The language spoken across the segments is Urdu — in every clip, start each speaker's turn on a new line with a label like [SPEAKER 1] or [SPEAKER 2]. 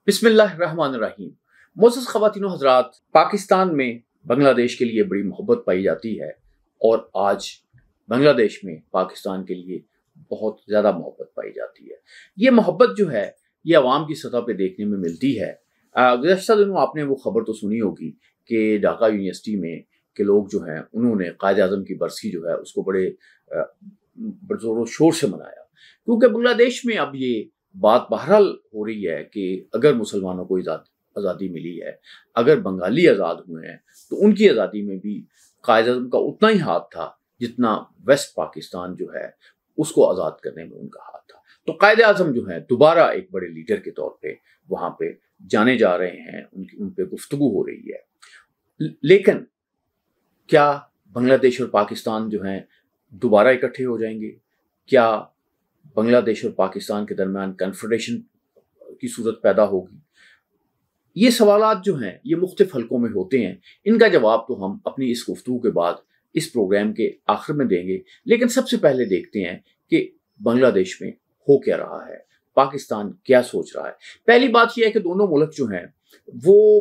[SPEAKER 1] بسم اللہ الرحمن الرحیم۔ معزز خواتین و حضرات، پاکستان میں بنگلہ دیش کے لیے بڑی محبت پائی جاتی ہے اور آج بنگلہ دیش میں پاکستان کے لیے بہت زیادہ محبت پائی جاتی ہے۔ یہ محبت جو ہے یہ عوام کی سطح پہ دیکھنے میں ملتی ہے۔ گزشتہ دنوں آپ نے وہ خبر تو سنی ہوگی کہ ڈھاکہ یونیورسٹی میں کے لوگ جو ہیں انہوں نے قائد اعظم کی برسی جو ہے اس کو بڑے زور و شور سے منایا، کیونکہ بنگلہ دیش میں اب یہ بات بہرحال ہو رہی ہے کہ اگر مسلمانوں کو آزادی ملی ہے، اگر بنگالی آزاد ہوئے ہیں تو ان کی آزادی میں بھی قائد اعظم کا اتنا ہی ہاتھ تھا جتنا ویسٹ پاکستان جو ہے اس کو آزاد کرنے میں ان کا ہاتھ تھا۔ تو قائد اعظم جو ہے دوبارہ ایک بڑے لیڈر کے طور پہ وہاں پہ جانے جا رہے ہیں، ان پہ گفتگو ہو رہی ہے۔ لیکن کیا بنگلہ دیش اور پاکستان جو ہیں دوبارہ اکٹھے ہو جائیں گے؟ کیا بنگلہ دیش اور پاکستان کے درمیان کنفیڈریشن کی صورت پیدا ہوگی؟ یہ سوالات جو ہیں یہ مختلف حلقوں میں ہوتے ہیں، ان کا جواب تو ہم اپنی اس گفتگو کے بعد اس پروگرام کے آخر میں دیں گے، لیکن سب سے پہلے دیکھتے ہیں کہ بنگلہ دیش میں ہو کیا رہا ہے، پاکستان کیا سوچ رہا ہے۔ پہلی بات یہ ہے کہ دونوں ملک جو ہیں وہ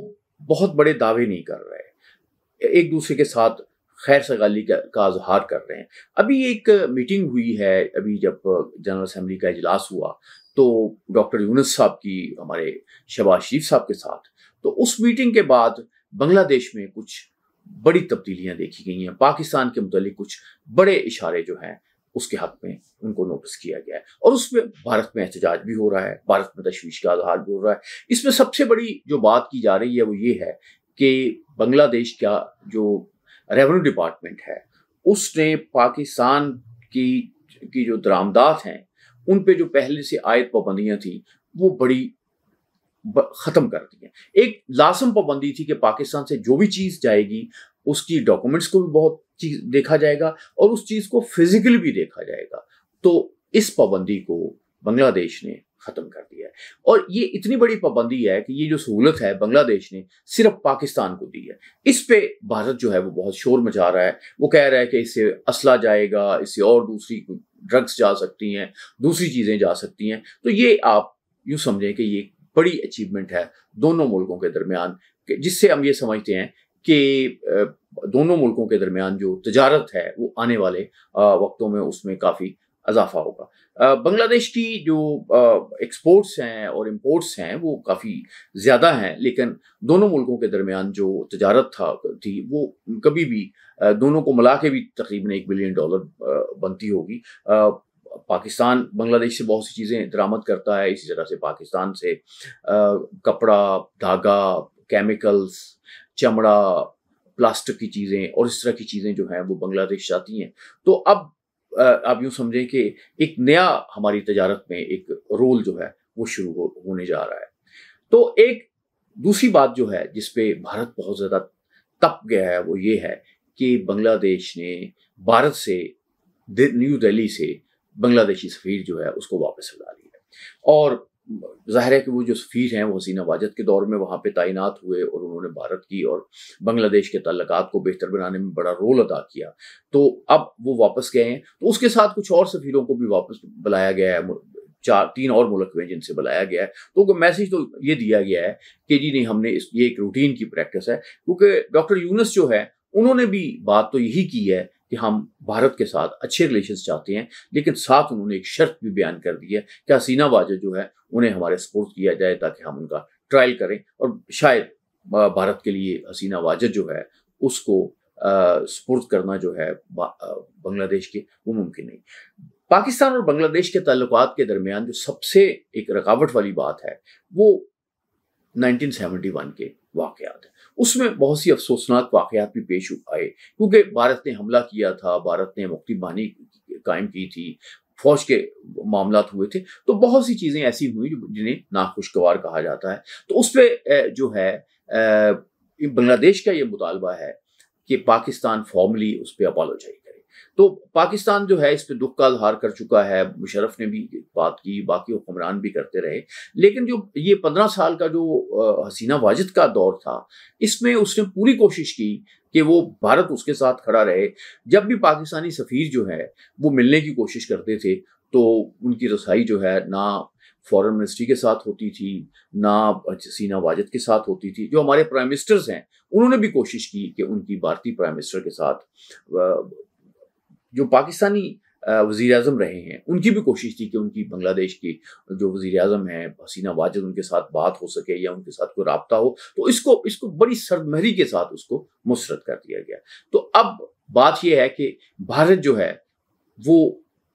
[SPEAKER 1] بہت بڑے دعوے نہیں کر رہے، ایک دوسرے کے ساتھ خیر سگالی کا اظہار کر رہے ہیں۔ ابھی ایک میٹنگ ہوئی ہے، ابھی جب جنرل اسمبلی کا اجلاس ہوا تو ڈاکٹر یونس صاحب کی ہمارے شہباز شریف صاحب کے ساتھ، تو اس میٹنگ کے بعد بنگلہ دیش میں کچھ بڑی تبدیلیاں دیکھی گئی ہیں۔ پاکستان کے متعلق کچھ بڑے اشارے جو ہیں اس کے حق میں ان کو نوٹس کیا گیا ہے، اور اس میں بھارت میں احتجاج بھی ہو رہا ہے، بھارت میں تشویش کا اظہار بھی ہو رہا ہے۔ اس میں سب سے بڑی جو بات کی جا رہی ہے وہ یہ ہے کہ بنگلہ دیش کا جو ریونیو ڈپارٹمنٹ ہے اس نے پاکستان کی جو درآمدات ہیں ان پہ جو پہلے سے عائد پابندیاں تھیں وہ بڑی ختم کر دی ہیں۔ ایک لازم پابندی تھی کہ پاکستان سے جو بھی چیز جائے گی اس کی ڈاکومنٹس کو بھی بہت چیز دیکھا جائے گا اور اس چیز کو فزیکلی بھی دیکھا جائے گا، تو اس پابندی کو بنگلہ دیش نے ختم کر دیا ہے۔ اور یہ اتنی بڑی پابندی ہے کہ یہ جو سہولت ہے بنگلہ دیش نے صرف پاکستان کو دی ہے۔ اس پہ بھارت جو ہے وہ بہت شور مچا رہا ہے، وہ کہہ رہا ہے کہ اس سے اسلحہ جائے گا، اس سے اور دوسری ڈرگس جا سکتی ہیں، دوسری چیزیں جا سکتی ہیں۔ تو یہ آپ یوں سمجھیں کہ یہ بڑی اچیومنٹ ہے دونوں ملکوں کے درمیان، جس سے ہم یہ سمجھتے ہیں کہ دونوں ملکوں کے درمیان جو تجارت ہے وہ آنے والے وقتوں میں اس میں کافی اضافہ ہوگا۔ بنگلہ دیش کی جو ایکسپورٹس ہیں اور امپورٹس ہیں وہ کافی زیادہ ہیں، لیکن دونوں ملکوں کے درمیان جو تجارت تھی وہ کبھی بھی دونوں کو ملا کے بھی تقریباً $1 بلین بنتی ہوگی۔ پاکستان بنگلہ دیش سے بہت سی چیزیں درآمد کرتا ہے، اسی طرح سے پاکستان سے کپڑا، دھاگا، کیمیکلز، چمڑا، پلاسٹک کی چیزیں اور اس طرح کی چیزیں جو ہیں وہ بنگلہ دیش جاتی ہیں۔ تو اب آپ یوں سمجھیں کہ ایک نیا ہماری تجارت میں ایک رول جو ہے وہ شروع ہونے جا رہا ہے۔ تو ایک دوسری بات جو ہے جس پہ بھارت بہت زیادہ تپ گیا ہے وہ یہ ہے کہ بنگلہ دیش نے بھارت سے نیو دہلی سے بنگلہ دیشی سفیر جو ہے اس کو واپس بلا لیا، اور ظاہر ہے کہ وہ جو سفیر ہیں وہ حسینہ واجد کے دور میں وہاں پہ تعینات ہوئے اور انہوں نے بھارت کی اور بنگلہ دیش کے تعلقات کو بہتر بنانے میں بڑا رول ادا کیا۔ تو اب وہ واپس گئے ہیں، تو اس کے ساتھ کچھ اور سفیروں کو بھی واپس بلایا گیا ہے، 3 اور ملک میں جن سے بلایا گیا ہے۔ تو میسج تو یہ دیا گیا ہے کہ جی نہیں، ہم نے یہ ایک روٹین کی پریکٹس ہے، کیونکہ ڈاکٹر یونس جو ہے انہوں نے بھی بات تو یہی کی ہے کہ ہم بھارت کے ساتھ اچھے ریلیشنز چاہتے ہیں، لیکن ساتھ انہوں نے ایک شرط بھی بیان کر دی ہے کہ حسینہ واجد جو ہے انہیں ہمارے سپورٹ کیا جائے تاکہ ہم ان کا ٹرائل کریں، اور شاید بھارت کے لیے حسینہ واجد جو ہے اس کو سپورٹ کرنا جو ہے بنگلہ دیش کے وہ ممکن نہیں۔ پاکستان اور بنگلہ دیش کے تعلقات کے درمیان جو سب سے ایک رکاوٹ والی بات ہے وہ 1971 کے واقعات ہیں۔ اس میں بہت سی افسوسناک واقعات بھی پیش آئے، کیونکہ بھارت نے حملہ کیا تھا، بھارت نے مکتی بانی قائم کی تھی، فوج کے معاملات ہوئے تھے، تو بہت سی چیزیں ایسی ہوئی جنہیں ناخوشگوار کہا جاتا ہے۔ تو اس پہ جو ہے بنگلہ دیش کا یہ مطالبہ ہے کہ پاکستان فارملی اس پہ اپالوجائی کرے۔ تو پاکستان جو ہے اس پہ دکھ کا اظہار کر چکا ہے، مشرف نے بھی بات کی، باقی حکمران بھی کرتے رہے، لیکن جو یہ 15 سال کا جو حسینہ واجد کا دور تھا اس میں اس نے پوری کوشش کی کہ وہ بھارت اس کے ساتھ کھڑا رہے۔ جب بھی پاکستانی سفیر جو ہے وہ ملنے کی کوشش کرتے تھے تو ان کی رسائی جو ہے نہ فورن منسٹری کے ساتھ ہوتی تھی، نہ حسینہ واجد کے ساتھ ہوتی تھی. جو ہمارے پرائم منسٹرز ہیں انہوں نے بھی کوشش کی کہ ان کی بھارتی پرائم منسٹر کے ساتھ، جو پاکستانی وزیر اعظم رہے ہیں ان کی بھی کوشش تھی کہ ان کی بنگلہ دیش کی جو وزیر اعظم ہیں حسینہ واجد ان کے ساتھ بات ہو سکے یا ان کے ساتھ کوئی رابطہ ہو. تو اس کو بڑی سرد کے ساتھ اس کو مسترد کر دیا گیا. تو اب بات یہ ہے کہ بھارت جو ہے وہ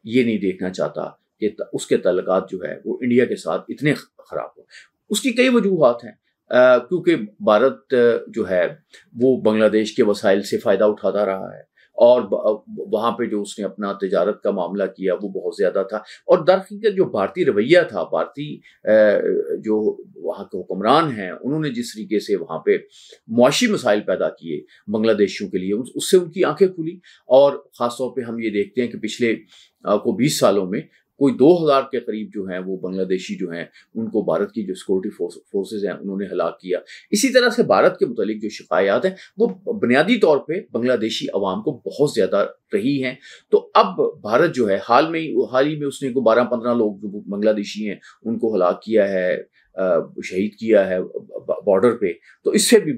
[SPEAKER 1] یہ نہیں دیکھنا چاہتا کہ اس کے تعلقات جو ہے وہ انڈیا کے ساتھ اتنے خراب ہو. اس کی کئی وجوہات ہیں، کیونکہ بھارت جو ہے وہ بنگلہ دیش کے وسائل سے فائدہ اٹھاتا رہا ہے، اور وہاں پہ جو اس نے اپنا تجارت کا معاملہ کیا وہ بہت زیادہ تھا. اور در حقیقت جو بھارتی رویہ تھا، بھارتی جو وہاں کے حکمران ہیں انہوں نے جس طریقے سے وہاں پہ معاشی مسائل پیدا کیے بنگلہ دیشیوں کے لیے، اس سے ان کی آنکھیں کھلی. اور خاص طور پہ ہم یہ دیکھتے ہیں کہ پچھلے 20 سالوں میں کوئی 2000 کے قریب جو ہیں وہ بنگلہ دیشی جو ہیں ان کو بھارت کی جو سیکورٹی فورسز ہیں انہوں نے ہلاک کیا. اسی طرح سے بھارت کے متعلق جو شکایات ہیں وہ بنیادی طور پہ بنگلہ دیشی عوام کو بہت زیادہ رہی ہیں. تو اب بھارت جو ہے حال ہی میں اس نے 12-15 لوگ جو بنگلہ دیشی ہیں ان کو ہلاک کیا ہے، شہید کیا ہے بارڈر پہ. تو اس سے بھی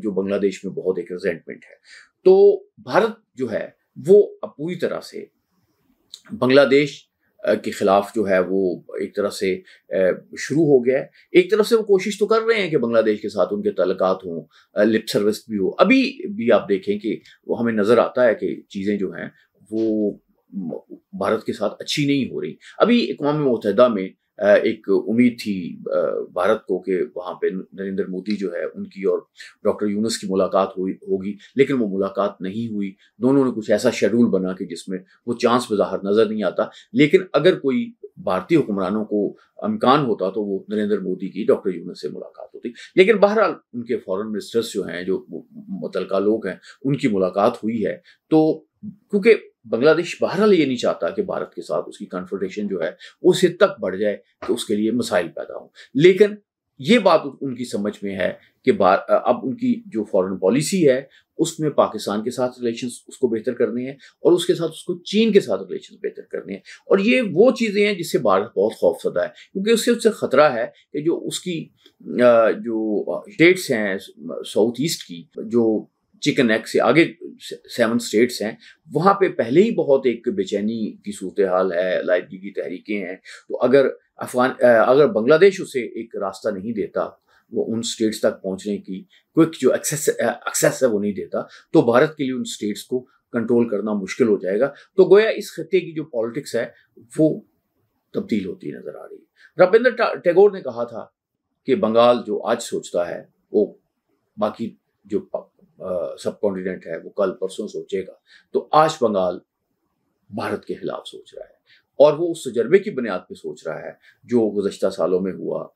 [SPEAKER 1] جو بنگلہ دیش میں بہت ایک ریزنٹمنٹ ہے. تو بھارت جو ہے وہ اب پوری طرح سے بنگلہ دیش کے خلاف جو ہے وہ ایک طرح سے شروع ہو گیا ہے. ایک طرف سے وہ کوشش تو کر رہے ہیں کہ بنگلہ دیش کے ساتھ ان کے تعلقات ہوں، لپ سروس بھی ہو. ابھی بھی آپ دیکھیں کہ وہ ہمیں نظر آتا ہے کہ چیزیں جو ہیں وہ بھارت کے ساتھ اچھی نہیں ہو رہی. ابھی اقوام متحدہ میں ایک امید تھی بھارت کو کہ وہاں پہ نریندر مودی جو ہے ان کی اور ڈاکٹر یونس کی ملاقات ہوگی، لیکن وہ ملاقات نہیں ہوئی. دونوں نے کچھ ایسا شیڈول بنا کہ جس میں وہ چانس بظاہر نظر نہیں آتا. لیکن اگر کوئی بھارتی حکمرانوں کو امکان ہوتا تو وہ نریندر مودی کی ڈاکٹر یونس سے ملاقات ہوتی. لیکن بہرحال ان کے فورن منسٹرز جو ہیں، جو متعلقہ لوگ ہیں، ان کی ملاقات ہوئی ہے. تو کیونکہ بنگلہ دیش بہرحال یہ نہیں چاہتا کہ بھارت کے ساتھ اس کی کنفرنٹیشن جو ہے وہ اس حد تک بڑھ جائے کہ اس کے لیے مسائل پیدا ہوں. لیکن یہ بات ان کی سمجھ میں ہے کہ اب ان کی جو فارن پالیسی ہے اس میں پاکستان کے ساتھ ریلیشنز اس کو بہتر کرنے ہیں، اور اس کے ساتھ اس کو چین کے ساتھ ریلیشنز بہتر کرنے ہیں. اور یہ وہ چیزیں ہیں جس سے بھارت بہت خوف زدہ ہے، کیونکہ اس سے خطرہ ہے کہ جو اس کی جو اسٹیٹس ہیں ساؤتھ ایسٹ کی، جو چکن ایگ سے آگے 7 اسٹیٹس ہیں، وہاں پہ پہلے ہی بہت ایک بے چینی کی صورتحال ہے، علیحدگی کی تحریکیں ہیں. تو اگر بنگلہ دیش اسے ایک راستہ نہیں دیتا، وہ ان اسٹیٹس تک پہنچنے کی کوئک جو ایکسیس ہے وہ نہیں دیتا، تو بھارت کے لیے ان اسٹیٹس کو کنٹرول کرنا مشکل ہو جائے گا. تو گویا اس خطے کی جو پالیٹکس ہے وہ تبدیل ہوتی نظر آ رہی ہے. رابندر ٹیگور نے کہا تھا کہ بنگال جو آج سوچتا ہے وہ باقی جو سب کانٹیننٹ ہے وہ کل پرسوں سوچے گا. تو آج بنگال بھارت کے خلاف سوچ رہا ہے، اور وہ اس تجربے کی بنیاد پہ سوچ رہا ہے جو گزشتہ سالوں میں ہوا.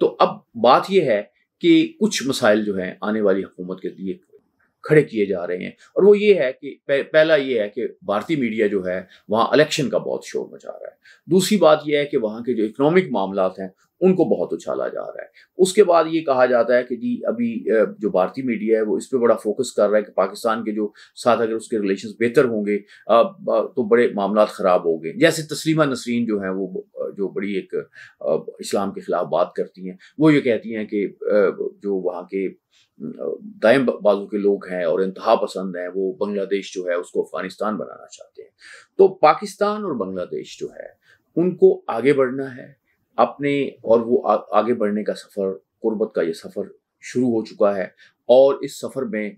[SPEAKER 1] تو اب بات یہ ہے کہ کچھ مسائل جو ہیں آنے والی حکومت کے لیے کھڑے کیے جا رہے ہیں، اور وہ یہ ہے کہ پہلا یہ ہے کہ بھارتی میڈیا جو ہے وہاں الیکشن کا بہت شور مچا رہا ہے. دوسری بات یہ ہے کہ وہاں کے جو اکنامک معاملات ہیں ان کو بہت اچھالا جا رہا ہے. اس کے بعد یہ کہا جاتا ہے کہ جی ابھی جو بھارتی میڈیا ہے وہ اس پہ بڑا فوکس کر رہا ہے کہ پاکستان کے جو ساتھ اگر اس کے ریلیشنز بہتر ہوں گے تو بڑے معاملات خراب ہوں گے. جیسے تسلیمہ نسرین جو ہیں وہ جو بڑی ایک اسلام کے خلاف بات کرتی ہیں، وہ یہ کہتی ہیں کہ جو وہاں کے دائیں بازو کے لوگ ہیں اور انتہا پسند ہیں وہ بنگلہ دیش جو ہے اس کو افغانستان بنانا چاہتے ہیں. تو پاکستان اور بنگلہ دیش جو ہے ان کو آگے بڑھنا ہے اپنے، اور وہ آگے بڑھنے کا سفر، قربت کا یہ سفر شروع ہو چکا ہے. اور اس سفر میں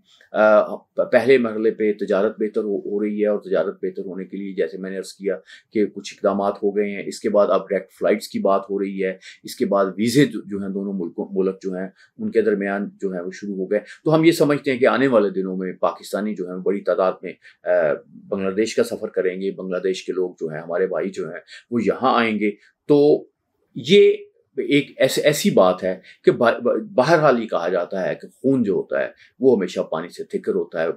[SPEAKER 1] پہلے مرحلے پہ تجارت بہتر ہو رہی ہے، اور تجارت بہتر ہونے کے لیے جیسے میں نے عرض کیا کہ کچھ اقدامات ہو گئے ہیں. اس کے بعد اب ڈائریکٹ فلائٹس کی بات ہو رہی ہے. اس کے بعد ویزے جو ہیں دونوں ملک جو ہیں ان کے درمیان جو ہیں وہ شروع ہو گئے. تو ہم یہ سمجھتے ہیں کہ آنے والے دنوں میں پاکستانی جو ہیں بڑی تعداد میں بنگلہ دیش کا سفر کریں گے. بنگلہ دیش کے لوگ جو ہیں ہمارے بھائی جو ہیں وہ یہاں آئیں گے. تو یہ ایک ایسی بات ہے کہ بہرحال یہ کہا جاتا ہے کہ خون جو ہوتا ہے وہ ہمیشہ پانی سے تھکر ہوتا ہے،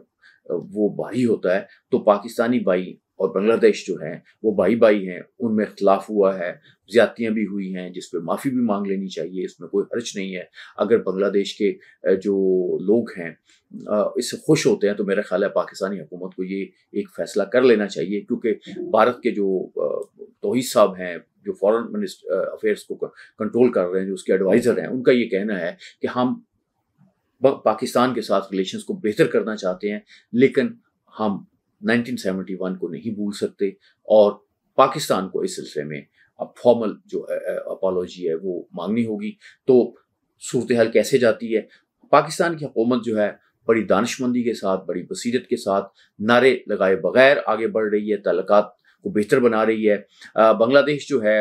[SPEAKER 1] وہ بھاری ہوتا ہے. تو پاکستانی بھائی اور بنگلہ دیش جو ہیں وہ بھائی ہیں، ان میں اختلاف ہوا ہے، زیادتیاں بھی ہوئی ہیں جس پہ معافی بھی مانگ لینی چاہیے، اس میں کوئی حرج نہیں ہے. اگر بنگلہ دیش کے جو لوگ ہیں اس سے خوش ہوتے ہیں تو میرا خیال ہے پاکستانی حکومت کو یہ ایک فیصلہ کر لینا چاہیے، کیونکہ بھارت کے جو توحید صاحب ہیں جو فارن افیئرس کو کنٹرول کر رہے ہیں، جو اس کے ایڈوائزر ہیں، ان کا یہ کہنا ہے کہ ہم پاکستان کے ساتھ ریلیشنز کو بہتر کرنا چاہتے ہیں، لیکن ہم 1971 کو نہیں بھول سکتے، اور پاکستان کو اس سلسلے میں اب فارمل جو اپالوجی ہے وہ مانگنی ہوگی۔ تو صورتحال کیسے جاتی ہے؟ پاکستان کی حکومت جو ہے بڑی دانشمندی کے ساتھ، بڑی بصیرت کے ساتھ، نعرے لگائے بغیر آگے بڑھ رہی ہے، تعلقات کو بہتر بنا رہی ہے۔ بنگلہ دیش جو ہے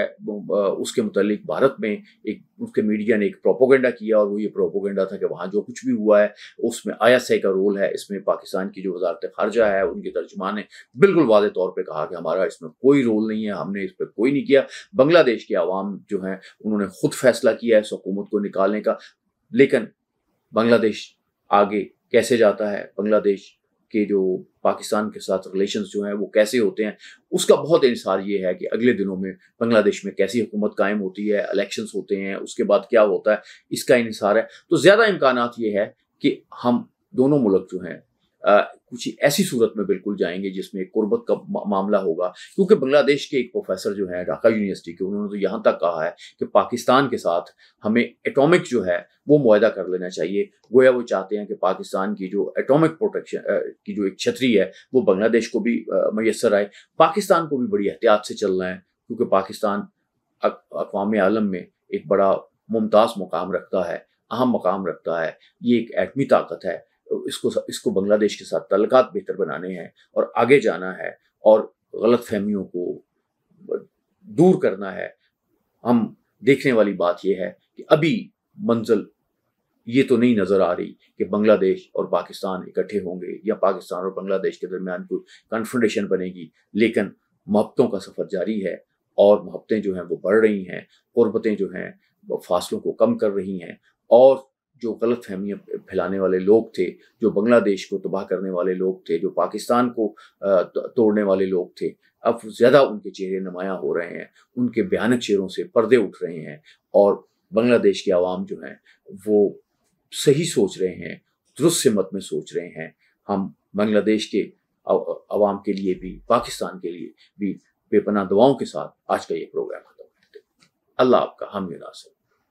[SPEAKER 1] اس کے متعلق بھارت میں اس کے میڈیا نے ایک پروپیگنڈا کیا، اور وہ یہ پروپیگنڈا تھا کہ وہاں جو کچھ بھی ہوا ہے اس میں ISI کا رول ہے۔ اس میں پاکستان کی جو وزارت خارجہ ہے، ان کے ترجمان نے بالکل واضح طور پہ کہا کہ ہمارا اس میں کوئی رول نہیں ہے، ہم نے اس پہ کوئی نہیں کیا۔ بنگلہ دیش کے عوام جو ہیں انہوں نے خود فیصلہ کیا ہے اس حکومت کو نکالنے کا۔ لیکن بنگلہ دیش آگے کیسے جاتا ہے، بنگلہ دیش کے جو پاکستان کے ساتھ ریلیشنز جو ہیں وہ کیسے ہوتے ہیں، اس کا بہت انحصار یہ ہے کہ اگلے دنوں میں بنگلہ دیش میں کیسی حکومت قائم ہوتی ہے، الیکشنز ہوتے ہیں، اس کے بعد کیا ہوتا ہے، اس کا انحصار ہے۔ تو زیادہ امکانات یہ ہے کہ ہم دونوں ملک جو ہیں کچھ ایسی صورت میں بالکل جائیں گے جس میں ایک قربت کا معاملہ ہوگا، کیونکہ بنگلہ دیش کے ایک پروفیسر جو ہیں ڈھاکہ یونیورسٹی کے، انہوں نے تو یہاں تک کہا ہے کہ پاکستان کے ساتھ ہمیں ایٹامک جو ہے وہ معاہدہ کر لینا چاہیے۔ گویا وہ چاہتے ہیں کہ پاکستان کی جو ایٹامک پروٹیکشن کی جو ایک چھتری ہے وہ بنگلہ دیش کو بھی میسر آئے۔ پاکستان کو بھی بڑی احتیاط سے چلنا ہے، کیونکہ پاکستان اقوام عالم میں ایک بڑا ممتاز مقام رکھتا ہے، اہم مقام رکھتا ہے، یہ ایک ایٹمی طاقت ہے۔ اس کو بنگلہ دیش کے ساتھ تعلقات بہتر بنانے ہیں اور آگے جانا ہے اور غلط فہمیوں کو دور کرنا ہے۔ ہم دیکھنے والی بات یہ ہے کہ ابھی منزل یہ تو نہیں نظر آ رہی کہ بنگلہ دیش اور پاکستان اکٹھے ہوں گے یا پاکستان اور بنگلہ دیش کے درمیان کوئی کنفرنٹیشن بنے گی، لیکن محبتوں کا سفر جاری ہے، اور محبتیں جو ہیں وہ بڑھ رہی ہیں، قربتیں جو ہیں وہ فاصلوں کو کم کر رہی ہیں، اور جو غلط فہمیاں پھیلانے والے لوگ تھے، جو بنگلہ دیش کو تباہ کرنے والے لوگ تھے، جو پاکستان کو توڑنے والے لوگ تھے، اب زیادہ ان کے چہرے نمایاں ہو رہے ہیں، ان کے بھیانک چہروں سے پردے اٹھ رہے ہیں، اور بنگلہ دیش کے عوام جو ہیں وہ صحیح سوچ رہے ہیں، درست سمت میں سوچ رہے ہیں۔ ہم بنگلہ دیش کے عوام کے لیے بھی، پاکستان کے لیے بھی بے پناہ دعاؤں کے ساتھ آج کا یہ پروگرام ختم کرتے ہیں۔ اللہ آپ کا حامی و ناصر۔